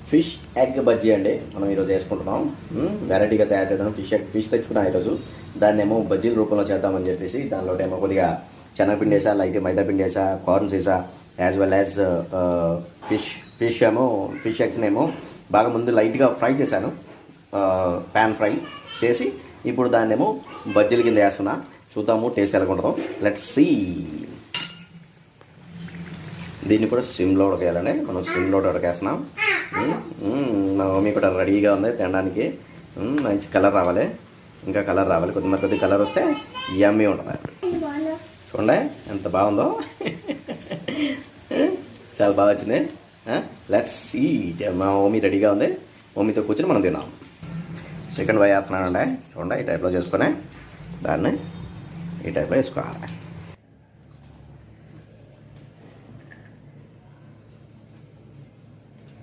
Fish egg bajji అండి మనం ఈరోజు వేసుకుంటున్నాం. వెరైటీగా తయారు చేద్దాం. ఫిష్ తెచ్చుకున్నాం ఈరోజు. దాన్ని ఏమో బజ్జీల రూపంలో చేద్దామని చెప్పేసి దానిలో ఏమో కొద్దిగా శనగపిండి వేసా, లైట్ మైదా పిండి వేసా, కార్న్స్ వేసా, యాజ్ వెల్ యాజ్ ఫిష్ ఎగ్స్ని ఏమో బాగా ముందు లైట్గా ఫ్రై చేశాను. ప్యాన్ ఫ్రై చేసి ఇప్పుడు దాన్ని ఏమో బజ్జీల కింద వేస్తున్నా. చూద్దాము టేస్ట్ ఎలా ఉంటుందో. Let's see. దీన్ని కూడా సిమ్లో ఉడకేయాలండి. మనం సిమ్లో ఉడకేస్తున్నాం. మా మమ్మీ కూడా రెడీగా ఉంది తినడానికి. మంచి కలర్ రావాలి, ఇంకా కలర్ రావాలి. కొద్ది కలర్ వస్తే యమ్మీ ఉంటుంది. చూడండి ఎంత బాగుందో. చాలా బాగా వచ్చింది. Let's eat. మా మమ్మీ రెడీగా ఉంది. మమ్మీతో కూర్చొని మనం తిన్నాం. చికెన్ ఫ్రై వేస్తున్నానండి. చూడండి ఈ టైప్లో చేసుకొని దాన్ని ఈ టైప్లో వేసుకోవాలి.